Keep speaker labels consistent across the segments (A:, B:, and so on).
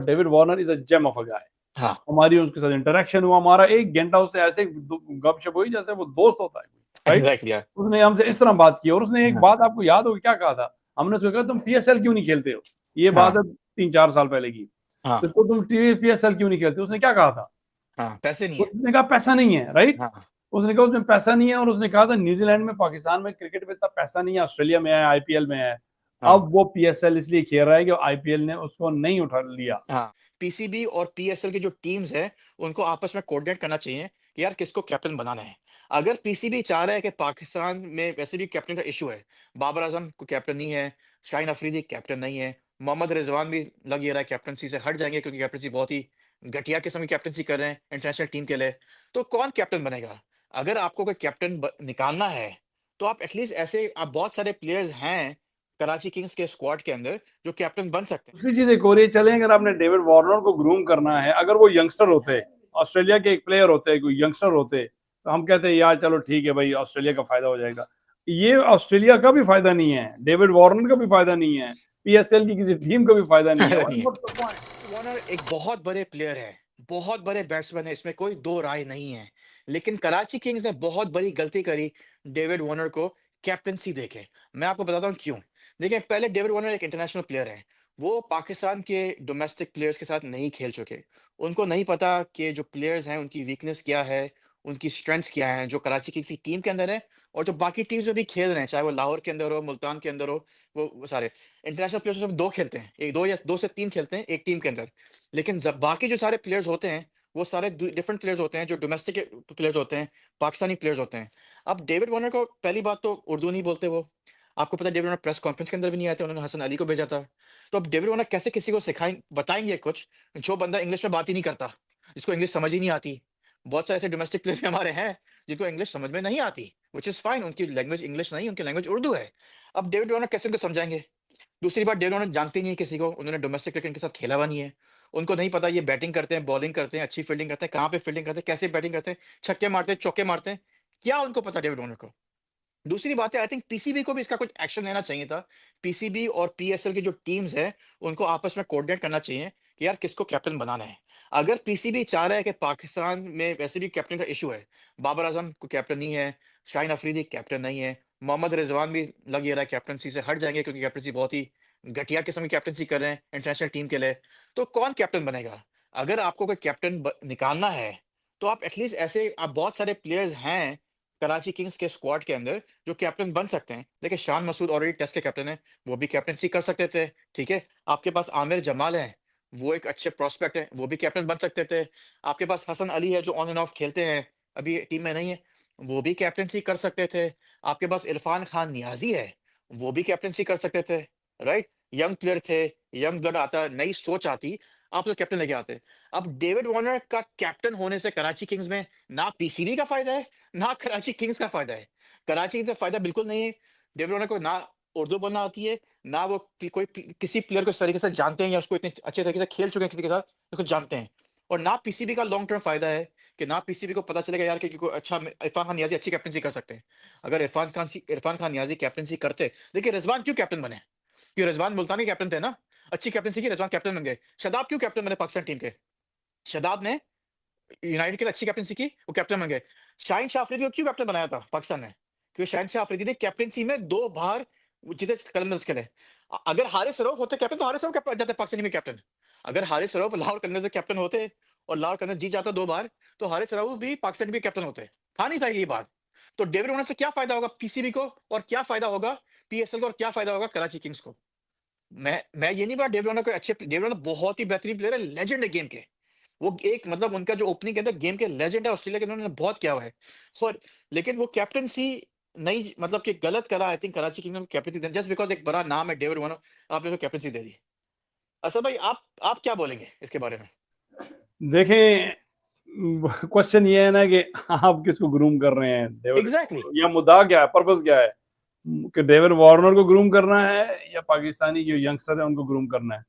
A: David Warner is a gem of a guy.
B: हाँ
A: हमारी उसके साथ इंटरेक्शन हुआ, हमारा 1 घंटा उससे ऐसे गपशप हुई जैसे वो दोस्त होता है, राइट।
B: एग्जैक्टली यार।
A: उसने हमसे इस तरह बात की, और उसने एक
B: हाँ
A: बात आपको याद होगी क्या कहा था। हमने उसको कहा तुम पीएसएल क्यों नहीं खेलते हो, ये बात
B: हाँ
A: है 3-4 साल पहले की।
B: हाँ
A: तो तुम पीएसएल क्यों नहीं खेलते, उसने क्या कहा था।
B: हाँ, पैसे नहीं है।
A: उसने कहा पैसा नहीं है, राइट।
B: हाँ
A: उसने कहा उसमें पैसा नहीं है, और उसने कहा था न्यूजीलैंड में, पाकिस्तान में क्रिकेट में इतना पैसा नहीं है, ऑस्ट्रेलिया में है, आईपीएल में है।
B: हाँ
A: अब वो पीएसएल इसलिए खेल रहा है कि आईपीएल ने उसको नहीं उठा लिया।
B: हाँ, पीसीबी और पीएसएल की जो टीम्स है उनको आपस में कोऑर्डिनेट करना चाहिए कि यार किसको कैप्टन बनाना है। अगर पीसीबी चाह रहा है कि पाकिस्तान में वैसे भी कैप्टन का इशू है, बाबर आजम को कैप्टन नहीं है, शाहीन अफरीदी कैप्टन नहीं है, मोहम्मद रिजवान भी लग ये रहा है कैप्टनसी से हट जाएंगे क्योंकि कैप्टनसी बहुत ही घटिया किस्म की कैप्टनसी कर रहे हैं इंटरनेशनल टीम के लिए। तो कौन कैप्टन बनेगा? अगर आपको कोई कैप्टन निकालना है तो आप एटलीस्ट ऐसे, आप बहुत सारे प्लेयर्स हैं कराची किंग्स के स्क्वाड के अंदर जो कैप्टन बन सकते हैं।
A: दूसरी चीज एक और ये चले, अगर आपने डेविड वार्नर को ग्रूम करना है, अगर वो यंगस्टर होते, ऑस्ट्रेलिया के एक प्लेयर होते, कोई यंगस्टर होते, तो हम कहते हैं यार चलो ठीक है भाई, ऑस्ट्रेलिया का फायदा हो जाएगा। ये ऑस्ट्रेलिया का भी फायदा नहीं है, डेविड वार्नर का भी फायदा नहीं है, पीएसएल की किसी टीम का भी फायदा नहीं है।
B: नहीं है। वार्नर एक बहुत बड़े प्लेयर है, बहुत बड़े बैट्समैन है, इसमें कोई दो राय नहीं है। लेकिन कराची किंग्स ने बहुत बड़ी गलती करी डेविड वार्नर को कैप्टनसी देके। मैं आपको बताता हूँ क्यों। देखिए, पहले डेविड वार्नर एक इंटरनेशनल प्लेयर है। वो पाकिस्तान के डोमेस्टिक प्लेयर्स के साथ नहीं खेल चुके। उनको नहीं पता कि जो प्लेयर्स हैं उनकी वीकनेस क्या है, उनकी स्ट्रेंथ्स क्या हैं, जो कराची किंग्स की टीम के अंदर है और जो बाकी टीम्स में भी खेल रहे हैं, चाहे वो लाहौर के अंदर हो, मुल्तान के अंदर हो। वो सारे इंटरनेशनल प्लेयर्स सब 2 खेलते हैं, एक 2 या 2 से 3 खेलते हैं एक टीम के अंदर। लेकिन जब बाकी जो सारे प्लेयर्स होते हैं, वो सारे डिफरेंट प्लेयर्स होते हैं, जो डोमेस्टिक प्लेयर्स होते हैं, पाकिस्तानी प्लेयर्स होते हैं। अब डेविड वार्नर को पहली बात तो उर्दू नहीं बोलते वो। आपको पता है डेविड वार्नर प्रेस कॉन्फ्रेंस के अंदर भी नहीं आए थे, उन्होंने हसन अली को भेजा था। तो अब डेविड वार्नर कैसे किसी को बताएंगे कुछ, जो बंदा इंग्लिश में बात ही नहीं करता, जिसको इंग्लिश समझ ही नहीं आती। बहुत सारे ऐसे डोमेस्टिक प्लेयर भी हमारे हैं जिनको इंग्लिश समझ में नहीं आती, व्हिच इज फाइन, उनकी लैंग्वेज इंग्लिश नहीं, उनकी लैंग्वेज उर्दू है। अब डेविड वार्नर कैसे उनको समझाएंगे? दूसरी बात, डेविड वार्नर जानते ही नहीं है किसी को, उन्होंने डोमेस्टिक क्रिकेट के साथ खेला हुआ नहीं है। उनको नहीं पता ये बैटिंग करते हैं, बॉलिंग करते हैं, अच्छी फील्डिंग करते हैं, कहाँ पे फील्डिंग करते हैं, कैसे बैटिंग करते हैं, छक्के मारते हैं, चौके मारते हैं। क्या उनको पता डेविड वार्नर को? दूसरी बात है, आई थिंक पीसीबी को भी इसका कुछ एक्शन लेना चाहिए था। पीसीबी और पीएसएल की जो टीम्स है उनको आपस में कोऑर्डिनेट करना चाहिए कि यार किसको कैप्टन बनाना है। अगर पीसीबी चाह रहा है कि पाकिस्तान में वैसे भी कैप्टन का इशू है, बाबर आजम को कैप्टन नहीं है, शाहीन अफरीदी कैप्टन नहीं है, मोहम्मद रिजवान भी लग ये रहा है कैप्टनसी से हट जाएंगे क्योंकि कैप्टनसी बहुत ही घटिया किस्म की कैप्टनसी कर रहे हैं इंटरनेशनल टीम के लिए। तो कौन कैप्टन बनेगा? अगर आपको कोई कैप्टन निकालना है तो आप एटलीस्ट ऐसे, आप बहुत सारे प्लेयर्स हैं कराची किंग्स के स्क्वाड के अंदर जो कैप्टन बन सकते हैं। देखिए, शान मसूद ऑलरेडी टेस्ट के कैप्टन है, वो भी कैप्टनसी कर सकते थे, ठीक है। आपके पास आमिर जमाल है, वो एक अच्छे प्रोस्पेक्ट है, वो भी कैप्टन बन सकते थे। आपके पास हसन अली है जो ऑन एंड ऑफ खेलते हैं, अभी टीम में नहीं है, वो भी कैप्टनसी कर सकते थे। आपके पास इरफान खान नियाजी है, वो भी कैप्टनसी कर सकते थे, राइट। यंग प्लेयर थे, यंग ब्लड आता, नई सोच आती, आप तो कैप्टन लेके आते। अब डेविड वार्नर का कैप्टन होने से कराची किंग्स में ना पीसीबी का फायदा है, ना कराची किंग्स का फायदा है। कराची किंग्स का फायदा बिल्कुल नहीं है। डेविड वार्नर को ना उर्दू बोलना आती है, ना वो किसी प्लेयर को इस तरीके से जानते हैं या उसको इतने अच्छे तरीके से खेल चुके हैं किसी के साथ, उसको जानते हैं। और ना पीसीबी का लॉन्ग टर्म फायदा है कि ना पीसीबी को पता चलेगा यार कि कोई अच्छा इरफान खान नियाजी अच्छी कैप्टनसी कर सकते हैं। अगर इरफान खान नियाजी कैप्टनसी करते, देखिए रिजवान क्यों कैप्टन बने? क्यों? रिजवान मुल्तानी कैप्टन थे ना, अच्छी कैप्टनसी की, रिजवान कैप्टन बन गए। शदाब क्यों कैप्टन बने पाकिस्तान टीम के? शदाब ने यूनाइटेड के लिए अच्छी कैप्टनसी की, वो कैप्टन बन गए। शाहीन शाह अफरीदी को क्यों कैप्टन बनाया था पाकिस्तान ने? क्योंकि शाहीन शाह अफरीदी ने कैप्टनसी में 2 बार जीते कलंदर्स के लिए। अगर हारिस रऊफ होते कैप्टन तो हारिस रऊफ जाते पाकिस्तानी में कैप्टन। अगर हारिस रऊफ लाहौर कलंदर्स के कैप्टन होते और लाहौर कलंदर्स जीत जाता 2 बार, तो हारिस रऊफ भी पाकिस्तान भी कैप्टन होते। था नहीं था ये बात। तो डेविड वार्नर से क्या फायदा होगा पीसीबी को, और क्या फायदा होगा पीएसएल को, और क्या फायदा होगा कराची किंग्स को? मैं ये नहीं बात, डेविड वार्नर कोई अच्छे, डेविड वार्नर बहुत ही बेहतरीन प्लेयर है, लेजेंड है गेम के। वो एक मतलब उनका जो ओपनिंग के अंदर गेम के लेजेंड है, ऑस्ट्रेलिया के उन्होंने बहुत किया हुआ है। और लेकिन वो कैप्टनसी नहीं, मतलब कि गलत करा आई थिंक कराची किंग्स को कैप्टनसी जस्ट बिकॉज़ एक बड़ा नाम है डेविड वार्नर, आपने उसको कैप्टनसी दे दी। असद भाई, आप क्या बोलेंगे इसके बारे में?
A: देखें, क्वेश्चन ये है ना कि आप किसको ग्रूम कर रहे हैं, डेविड,
B: एग्जैक्टली।
A: या मुद्दा क्या है, पर्पस क्या है, कि डेविड वार्नर को ग्रूम करना है या पाकिस्तानी जो यंगस्टर है उनको ग्रूम करना है।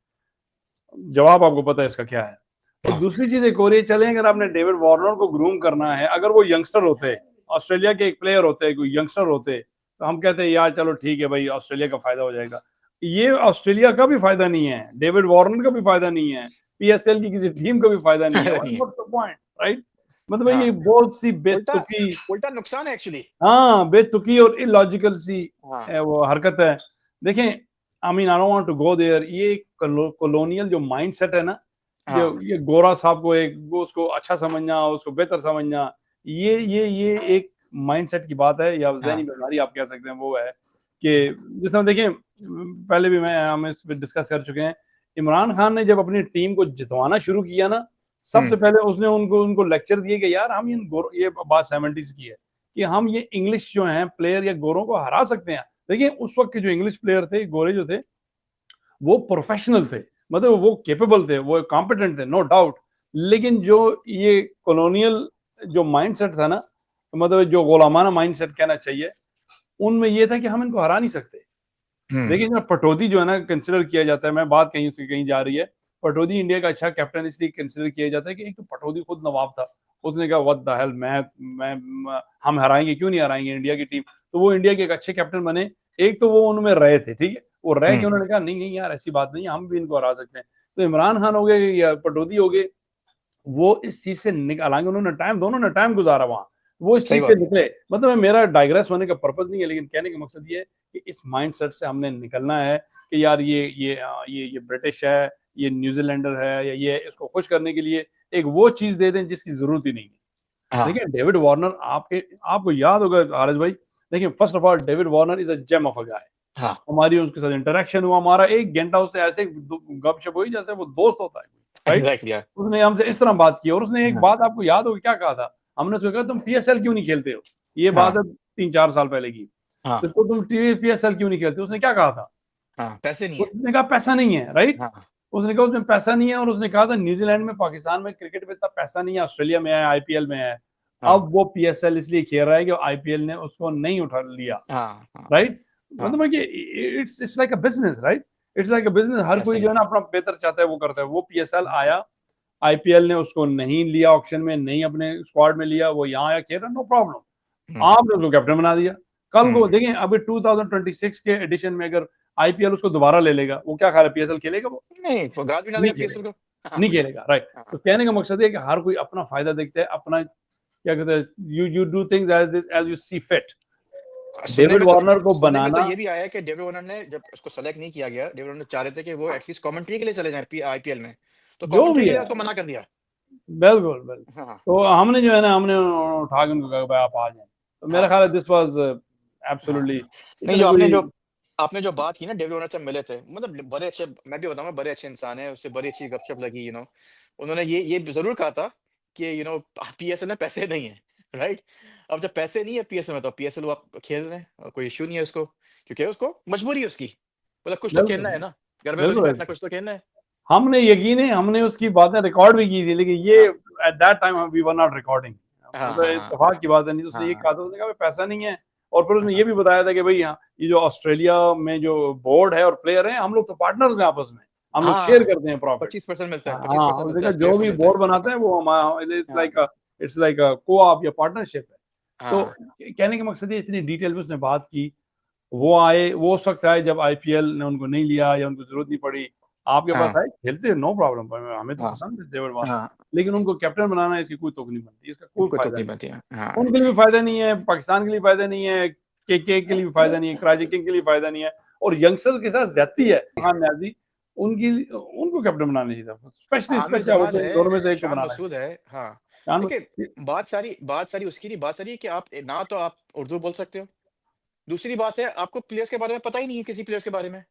A: जवाब आपको पता है इसका क्या है। और
B: हाँ
A: दूसरी चीज एक और ये चले, अगर आपने डेविड वार्नर को ग्रूम करना है, अगर वो यंगस्टर होते, ऑस्ट्रेलिया के एक प्लेयर होते, कोई यंगस्टर होते, तो हम कहते हैं यार चलो ठीक है भाई, ऑस्ट्रेलिया का फायदा हो जाएगा। ये ऑस्ट्रेलिया का भी फायदा नहीं है, डेविड वार्नर का भी फायदा नहीं है, पीएसएल की किसी टीम को भी फायदा नहीं है।
B: नहीं है।
A: What's the point, right? मतलब ये
B: हाँ,
A: बहुत सी
B: उल्टा
A: बेतुकी,
B: उल्टा नुकसान है एक्चुअली।
A: हाँ, बेतुकी और इलॉजिकल सी
B: हाँ,
A: वो हरकत है। देखें, I mean I don't want to go there, ये कॉलोनियल जो माइंडसेट है ना, जो
B: हाँ,
A: ये गोरा साहब को एक वो उसको अच्छा समझना, उसको बेहतर समझना, ये एक माइंडसेट की बात है, या ज़हनी
B: हाँ,
A: बीमारी आप कह सकते हैं, वो है कि जिस तरह देखें, पहले भी हम इस पे डिस्कस कर चुके हैं, इमरान खान ने जब अपनी टीम को जितवाना शुरू किया ना, सबसे पहले उसने उनको लेक्चर दिए कि यार हम ये बात 70s की है कि हम ये इंग्लिश जो हैं प्लेयर या गोरों को हरा सकते हैं। देखिए उस वक्त के जो इंग्लिश प्लेयर थे, गोरे जो थे, वो प्रोफेशनल थे, मतलब वो कैपेबल थे, वो कॉम्पिटेंट थे, नो डाउट। लेकिन जो ये कॉलोनियल जो माइंडसेट था ना, मतलब जो गुलामाना माइंडसेट कहना चाहिए, उनमें ये था कि हम इनको हरा नहीं सकते।
B: हुँ,
A: देखिए जब पटौदी जो है ना कंसिडर किया जाता है, मैं बात कहीं से कहीं जा रही है, पटौदी इंडिया का अच्छा कैप्टन इसलिए कंसिडर किया जाता है कि एक तो पटौदी खुद नवाब था, उसने कहा व्हाट द हेल, हम हराएंगे, क्यों नहीं हराएंगे इंडिया की टीम, तो वो इंडिया के एक अच्छे कैप्टन बने। एक तो वो उनमें रहे थे, ठीक है, वो रह के
B: हुँ,
A: उन्होंने कहा नहीं नहीं यार ऐसी बात नहीं है, हम भी इनको हरा सकते हैं। तो इमरान खान हो गए या पटौदी हो गए, वो इस चीज से हालांकि उन्होंने टाइम, दोनों ने टाइम गुजारा वहां, वो इस
B: सही
A: चीज से
B: बात है।
A: निकले। मतलब मेरा डाइग्रेस होने का पर्पज नहीं है, लेकिन कहने का मकसद ये है कि इस माइंडसेट से हमने निकलना है कि यार ये ब्रिटिश है, ये न्यूजीलैंडर है, या ये इसको खुश करने के लिए एक वो चीज दे दें जिसकी जरूरत ही नहीं है।
B: हाँ,
A: देखिए डेविड वार्नर, आपके आपको याद होगा आरज भाई, देखिए first of all David Warner is a gem of a guy.
B: हाँ,
A: हमारी उसके साथ इंटरेक्शन हुआ, हमारा 1 घंटा उससे ऐसे गपशप हुई जैसे वो दोस्त होता है, राइट?
B: एग्ज़ैक्टली यार।
A: उसने हमसे इस तरह बात की और उसने एक
B: हाँ,
A: बात आपको याद होगी क्या कहा था? हमने उसको कहा तुम पीएसएल क्यों नहीं खेलते हो? ये बात
B: हाँ,
A: है 3-4 साल पहले की।
B: हाँ,
A: तो तुम पीएसएल क्यों नहीं खेलते? उसने क्या कहा था?
B: हाँ, पैसे नहीं है।
A: उसने कहा पैसा नहीं है, राइट?
B: हाँ,
A: उसने कहा उसमें पैसा नहीं है, और उसने कहा था न्यूजीलैंड में, पाकिस्तान में क्रिकेट में इतना पैसा नहीं है, ऑस्ट्रेलिया में है, आईपीएल में है।
B: हाँ,
A: अब वो पीएसएल इसलिए खेल रहा है कि आईपीएल ने उसको नहीं उठा लिया,
B: हाँ, हाँ,
A: राइट?
B: हाँ,
A: मतलब कि it's like a business, right? It's like a business, हर
B: ऐसा
A: कोई
B: ही
A: जो है
B: है।
A: ना अपना बेहतर चाहता है, वो करता है। वो पीएसएल आया, आईपीएल ने उसको नहीं लिया ऑक्शन में, नहीं अपने स्क्वाड में लिया, वो यहाँ आया, खेल रहा, नो प्रॉब्लम।
B: हुँ,
A: आपने उसको कैप्टन बना दिया। कल को
B: हुँ,
A: देखें, अभी 2026 के एडिशन में अगर आईपीएल उसको दोबारा ले लेगा, वो क्या खा रहा है, पीएसएल खेलेगा वो?
B: नहीं, वो गाल भी ना
A: नहीं
B: देगा पीएसएल
A: खेलेगा,
B: को। हाँ,
A: नहीं खेलेगा, राइट? तो
B: हाँ,
A: कहने का मकसद ये है कि हर कोई अपना फायदा देखता है, अपना क्या कहते हैं, you do things as you see fit. David Warner को
B: सुनने में तो
A: बनाना,
B: ये भी आया है कि डेविड वार्नर ने जब उसको सेलेक्ट नहीं किया गया, डेविड वार्नर ने चाह रहे थे कि वो एटलीस्ट कमेंट्री के लिए चले जाएँ आईपीएल में, तो
A: जो
B: कमेंट्री
A: भी
B: के लिए
A: है,
B: उसको मना कर दिया।
A: बिल्कुल, बिल्कुल।
B: हाँ,
A: तो हमने जो है ना, हमने उठा के उनको कहा भाई आप आ जाएँ। तो मेरा
B: हाँ,
A: ख्याल है दिस वाज़
B: हाँ।
A: एब्सोल्यूटली
B: नहीं,
A: इतने कोई,
B: आपने जो बात की ना डेविड वार्नर से मिले थे, मतलब बड़े अच्छे, मैं भी बताऊँगा बड़े अच्छे इंसान हैं, उससे बड़ी अच्छी गपशप लगी, उन्होंने ये ज़रूर कहा था कि पीएसएल में पैसे नहीं है, राइट? अब जब पैसे नहीं है पीएसएल में, तो पीएसएल वो आप खेल रहे हैं, कोई इश्यू नहीं है उसको, क्योंकि उसको मजबूरी है उसकी, मतलब कुछ तो खेलना
A: बिल्कुल,
B: है ना, घर में तो नहीं
A: बिल्कुल
B: बैठना,
A: ऐसे।
B: कुछ तो खेलना है।
A: हमने यकीन है, हमने उसकी बातें रिकॉर्ड भी की थी, लेकिन ये
B: हाँ,
A: at that time we were not recording.
B: हाँ,
A: मतलब
B: हाँ, हाँ,
A: इत्तेफाक की बात है, नहीं तो उसने ये
B: हाँ,
A: कहा था, उसने कहा भाई पैसा नहीं है, और फिर उसने
B: हाँ,
A: ये भी बताया था कि भाई हाँ, ये जो ऑस्ट्रेलिया में जो बोर्ड है और प्लेयर हैं, हम लोग तो पार्टनर्स हैं आपस में, हम लोग शेयर
B: हाँ,
A: करते हैं प्रॉफिट।
B: 25% मिलता है,
A: हाँ,
B: 25%
A: उसने
B: मिलता
A: कहा
B: है,
A: जो
B: प्लेयर्स को
A: भी
B: मिलता है।
A: बोर्ड बनाते
B: हाँ,
A: हैं वो हम,
B: हाँ,
A: इट्स लाइक अ को-ऑप या पार्टनरशिप है। तो
B: हाँ,
A: कहने का मकसद ये, इतनी डिटेल में उसने बात की। वो आए, वो उस वक़्त आए जब आईपीएल ने उनको नहीं लिया या उनको ज़रूरत नहीं पड़ी। आपके पास
B: हाँ,
A: आए, खेलते हैं, नो प्रॉब्लम, पर हमें तो
B: हाँ,
A: पसंद है डेविड वार्नर।
B: हाँ,
A: लेकिन उनको कैप्टन बनाना, इसकी कोई तुक नहीं बनती, इसका कोई
B: कोई तुक
A: फ़ायदा
B: नहीं
A: नहीं
B: बनती है।
A: है।
B: हाँ,
A: उनके लिए भी फ़ायदा नहीं है, पाकिस्तान के लिए फ़ायदा नहीं है, के लिए भी फ़ायदा नहीं है, कराची किंग के लिए फ़ायदा नहीं है, और यंगस्टर के साथ ज़्यादती है। हाँ, न्याज़ी उनको कैप्टन बनाना चाहिए था। स्पेशली
B: आमिर
A: क्या
B: जमाल
A: बोलते हैं, इन दोनों में
B: है,
A: से एक को
B: शान
A: बनाना चाहिए।
B: मसूद है। हाँ,
A: जान
B: देखिए, बात सारी उसकी नहीं, बात सारी है कि ना तो आप उर्दू बोल सकते हो, दूसरी बात है आपको प्लेयर्स के बारे में पता ही नहीं है, किसी प्लेयर्स के बारे में।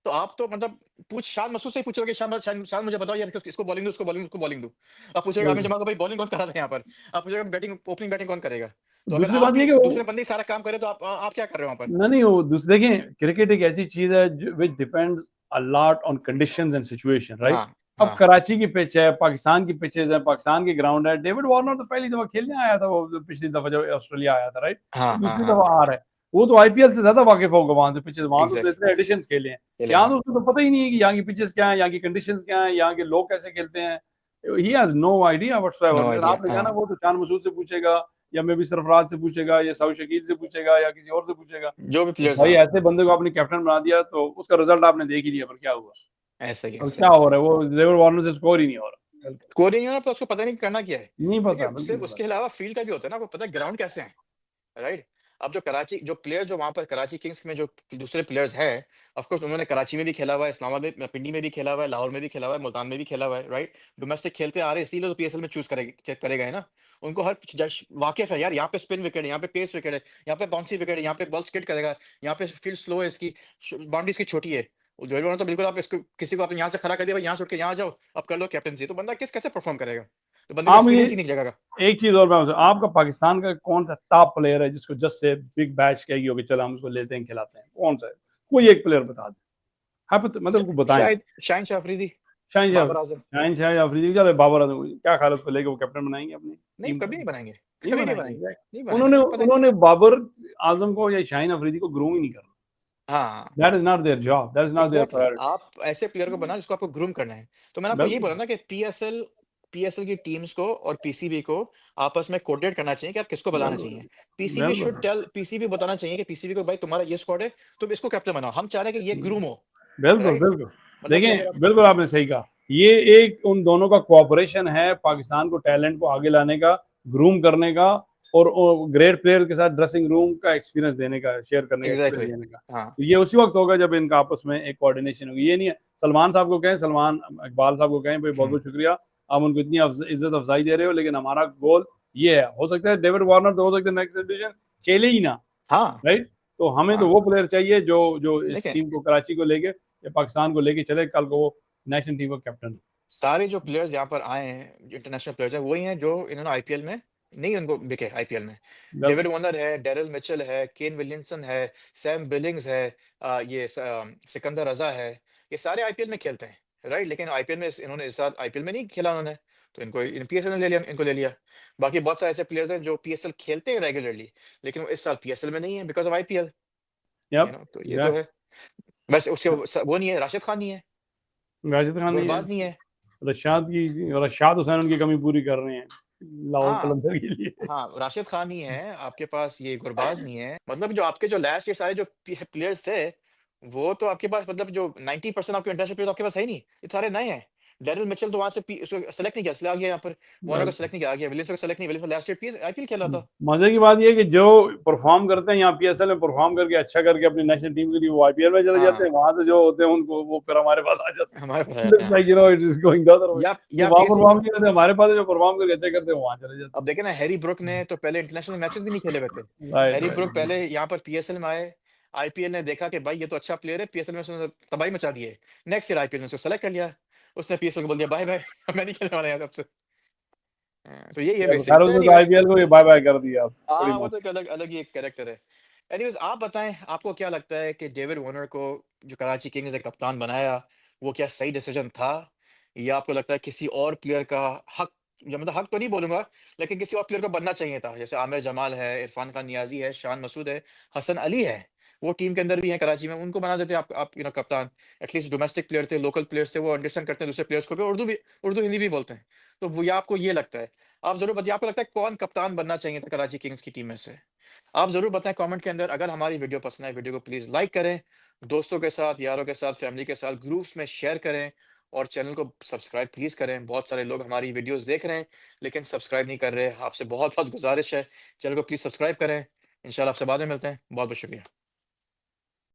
B: तो आप तो मतलब शान मसूद से ही पूछोगे, शान मुझे बताओ यार, इसको बॉलिंग दो, उसको बॉलिंग दो। आप पूछोगे आमिर
A: बिल्कुल।
B: जमाल को, भाई बॉलिंग कौन करा रहा है यहाँ पर? आप पूछोगे ओपनिंग बैटिंग कौन करेगा? तो अगर
A: दूसरी
B: आप
A: बात ये
B: ही
A: है कि वो,
B: दूसरे बंदे ही सारा काम करे, तो आप क्या कर रहे हो वहाँ पर?
A: नहीं, वो देखें, क्रिकेट एक ऐसी चीज़ है which depends a lot on conditions and situation, right?
B: हाँ,
A: अब
B: हाँ,
A: कराची की पिच है, पाकिस्तान की पिचेज़ हैं, पाकिस्तान के ग्राउंड है। डेविड वार्नर तो पहली दफ़ा खेलने आया था, वो पिछली दफ़ा जब ऑस्ट्रेलिया आया था, राइट?
B: हाँ, हाँ,
A: दूसरी
B: हाँ,
A: दफ़ा आ रहा है। वो तो आईपीएल से ज़्यादा वाकिफ़ होगा वहाँ से पिचेज़, वहाँ तो उसने
B: एग्जैक्ट
A: इतने एडिशंस खेले हैं।
B: खेले
A: यहाँ
B: हैं।
A: तो उसको तो पता ही नहीं है कि यहाँ की पिचेज़ क्या हैं, यहाँ की कंडीशंस क्या हैं, यहाँ के लोग कैसे खेलते हैं। He has no idea whatsoever.
B: No
A: जैसे
B: आइडिया।
A: आपने कहा ना,
B: हाँ,
A: वो तो शान मसूद से पूछेगा, या मे बी सरफराज से पूछेगा, या सऊद शकील से पूछेगा, या किसी और से पूछेगा।
B: जो भी
A: तो
B: प्लेयर्स।
A: भाई
B: हाँ,
A: ऐसे बंदे को आपने कैप्टन बना दिया, तो उसका रिजल्ट आपने देख ही लिया, पर क्या हुआ?
B: ऐसा ही है,
A: अब क्या
B: सही
A: हो रहा
B: सही
A: है,
B: सही।
A: वो डेविड वार्नर से स्कोर ही नहीं हो रहा, बिल्कुल
B: स्कोर नहीं हो रहा, तो उसको पता नहीं करना क्या है।
A: नहीं पता,
B: देखिए,
A: बिल्कुल
B: सिर्फ
A: नहीं
B: उसके
A: पता।
B: अलावा फील्ड का भी होता है ना, आपको पता है ग्राउंड कैसे हैं, राइट? अब जो कराची जो प्लेयर जो वहाँ पर कराची किंग्स में जो दूसरे प्लेयर्स हैं, ऑफ कोर्स उन्होंने कराची में भी खेला हुआ है, इस्लामाबाद में, पिंडी में भी खेला हुआ है, लाहौर में भी खेला हुआ है, मुल्तान में भी खेला हुआ है, राइट? डोमेस्टिक खेलते आ रहे हैं, इसीलिए तो पीएसएल में चूज करेगा, चेक करेगा है ना। उनको हर वाकिफ है यार, यहाँ पे स्पिन विकेट है, यहाँ पे पेस विकेट है, यहाँ पे बाउंसी विकेट है, यहाँ पे बॉल स्किड करेगा, यहाँ पे फील्ड स्लो है, इसकी बाउंड्री इसकी छोटी है। जो तो बिल्कुल आप इसको किसी को आप यहाँ से खड़ा कर दिया, भाई यहाँ से उठ के यहाँ जाओ, अब कर लो कैप्टनसी, तो बंदा कैसे परफॉर्म करेगा? तो बंदे को
A: आप ये
B: एक्सपीरियंस ही नहीं जगह का।
A: एक चीज और मैं बताऊं, आपका पाकिस्तान का कौन सा टॉप प्लेयर है जिसको जस्ट से बिग बैच कहेगी होगी, चलो हम उसको लेते हैं खिलाते हैं, कौन सा है? कोई एक प्लेयर बता दे, हाँ मतलब उसको बताएं।
B: शायद शाहिन शाह अफरीदी,
A: शाहिन शाह,
B: बाबर आजम।
A: शाहिन शाह अफरीदी, चलो बाबर आजम, क्या ख्याल है उसको लेके वो कैप्टन बनाएंगे अपनी
B: नहीं,
A: टीम को?
B: कभी नहीं बनाएँगे,
A: नहीं
B: कभी नहीं
A: बनाएंगे
B: बनाएँगे,
A: क्या?
B: नहीं बनाएँगे,
A: उन्होंने
B: उनको पता है।
A: उन्होंने बाबर आजम को या शाहिन अफरीदी को ग्रूम ही नहीं करना।
B: हाँ,
A: that is not their job, that is not their
B: exactly,
A: priority.
B: आप ऐसे प्लेयर को बनाओ जिसको आपको ग्रूम करना है। तो मैंने आपको यही
A: बिल्कुल
B: बोला ना कि पीएसएल पीएसएल की टीम्स को और पीसीबी को आपस में कोऑर्डिनेट करना चाहिए कि आप किसको बुलाना
A: बिल्कुल
B: चाहिए। पीसीबी शुड
A: बिल्कुल
B: टेल पीसीबी बताना चाहिए कि पीसीबी को भाई तुम्हारा ये स्क्वाड है, तुम इसको कैप्टन बनाओ। हम चाह रहे हैं कि ये ग्रूम हो,
A: बिल्कुल
B: राइट?
A: बिल्कुल।
B: मतलब कि अगर
A: देखें,
B: आप
A: बिल्कुल आपने सही कहा, ये एक उन दोनों का कोऑपरेशन है पाकिस्तान को टैलेंट को आगे लाने का, ग्रूम करने का, और ग्रेट प्लेयर के साथ ड्रेसिंग रूम का एक्सपीरियंस देने का, शेयर करने का,
B: एग्ज़ैक्टली,
A: एक्सपीरियंस देने का।
B: हाँ,
A: तो ये उसी वक्त होगा जब इनका आपस में एक कोऑर्डिनेशन होगी। ये नहीं है सलमान साहब को कहें, सलमान इकबाल साहब को कहें भाई बहुत
B: हुँ,
A: बहुत शुक्रिया, आप उनको इतनी इज्जत अफजाई दे रहे हो, लेकिन हमारा गोल ये है। हो सकता है डेविड वार्नर तो हो सकता है नेक्स्ट एडिशन खेले ही ना,
B: हाँ,
A: राइट? तो हमें तो
B: हाँ।
A: वो प्लेयर चाहिए जो जो इस
B: देखिए,
A: टीम को, कराची को लेके या पाकिस्तान को लेके चले, कल को वो नेशनल टीम का कैप्टन।
B: सारे जो प्लेयर्स यहाँ पर आए हैं, जो इंटरनेशनल प्लेयर्स हैं, वही हैं जो इन्होंने आईपीएल में नहीं उनको बिके आईपीएल में। डेविड
A: बिल्कुल
B: वार्नर है, डेरिल मिचेल है, केन विलियमसन है, सैम बिलिंग्स है, सिकंदर रज़ा है, ये सारे आईपीएल में खेलते हैं, राइट? लेकिन आईपीएल में इन्होंने इस साल आईपीएल में नहीं खेला उन्होंने, तो इनको पीएसएल ने ले लिया, इनको ले लिया। बाकी बहुत सारे ऐसे प्लेयर्स हैं जो पीएसएल खेलते हैं रेगुलरली, लेकिन वो इस साल पीएसएल में नहीं है बिकॉज़ ऑफ आईपीएल,
A: यप
B: तो ये तो
A: यप।
B: है। वैसे उसके वो नहीं है, राशिद खान नहीं है,
A: राशिद खान नहीं है,
B: गुरबाज नहीं है।
A: रशाद हुसैन उनकी कमी पूरी कर रहे हैं लाहौर
B: हाँ।
A: कलंदर के लिए।
B: हाँ, राशिद खान नहीं है, आपके पास ये गुरबाज नहीं है, मतलब जो आपके जो लास्ट ये सारे जो प्लेयर्स थे, वो तो आपके पास मतलब जो 90% आपके इंटरनेशनल प्लेयर आपके पास है ही नहीं, ये सारे नए हैं। डेरिल मिचेल तो वहाँ से उसको सेलेक्ट नहीं किया, इसलिए आ गया यहाँ पर। वार्नर को सेलेक्ट नहीं किया, आ गया। विलियम्स को सेलेक्ट नहीं, Williams last year PS IPL खेल रहा था।
A: मजे की बात यह है कि जो परफॉर्म करते हैं यहाँ पीएसएल में, परफॉर्म करके अच्छा करके अपनी नेशनल टीम के लिए वो आईपीएल में चले जाते
B: हाँ,
A: हैं, वहां से जो होते हैं उनको वो फिर हमारे पास आ जाते
B: हमारे पास आ
A: हैं।
B: जाते
A: लुक्स
B: हैं, हाँ।
A: Like you know it is going the other way. जो
B: या
A: वहां
B: पीएसएल
A: परफॉर्म
B: में
A: नहीं करते हमारे पास है, जो परफॉर्म करके अच्छा करते हैं वहां चले जाते
B: अब देखे ना, हैरी ब्रूक ने तो पहले इंटरनेशनल मैचेस भी नहीं खेले हुए थे।
A: हैं। Right
B: Harry Brook
A: right.
B: पहले यहाँ पर पीएसएल में आए, आईपीएल ने देखा कि भाई ये तो अच्छा प्लेयर है, पीएसएल में उसने तबाही मचा दी है। नेक्स्ट ईयर आईपीएल में उसको सेलेक्ट कर लिया। उसने पीएसएल को बोल दिया बाय बाय, मैं नहीं खेलने वाला यहाँ अब से। तो यही है बेसिकली।
A: खैर
B: तो
A: उसने तो
B: एनीवेज़,
A: आईपीएल को बाय बाय कर दिया बड़ी
B: हाँ, वो
A: मस्त।
B: तो एक अलग अलग ही एक कैरेक्टर है। एनीवेज़ आप बताएँ, आपको क्या लगता है कि डेविड वार्नर को जो कराची किंग्स ने कप्तान बनाया, वो क्या सही डिसीजन था? या आपको लगता है किसी और प्लेयर का हक, या मतलब हक तो नहीं बोलूँगा, लेकिन किसी और प्लेयर को बनना चाहिए था? जैसे आमिर जमाल है, इरफान खान नियाज़ी है, शान मसूद है, हसन अली है। वो टीम के अंदर भी हैं कराची में, उनको बना देते आप कप्तान। एटलीस्ट डोमेस्टिक प्लेयर थे, लोकल प्लेयर्स थे, वो अंडरस्टैंड करते हैं दूसरे प्लेयर्स को भी, उर्दू, हिंदी भी बोलते हैं। तो वो, या आपको ये लगता है? आप ज़रूर बताइए, आपको लगता है कौन कप्तान बनना चाहिए था कराची किंग्स की टीम में से? आप ज़रूर बताएँ कमेंट के अंदर। अगर हमारी वीडियो पसंद आए, वीडियो को प्लीज़ लाइक करें, दोस्तों के साथ, यारों के साथ, फैमिली के साथ ग्रुप्स में शेयर करें, और चैनल को सब्सक्राइब प्लीज़ करें। बहुत सारे लोग हमारी वीडियोज़ देख रहे हैं, लेकिन सब्सक्राइब नहीं कर रहे। आपसे बहुत-बहुत गुज़ारिश है, चैनल को प्लीज़ सब्सक्राइब करें। इंशाल्लाह आपसे बाद में मिलते हैं। बहुत-बहुत शुक्रिया।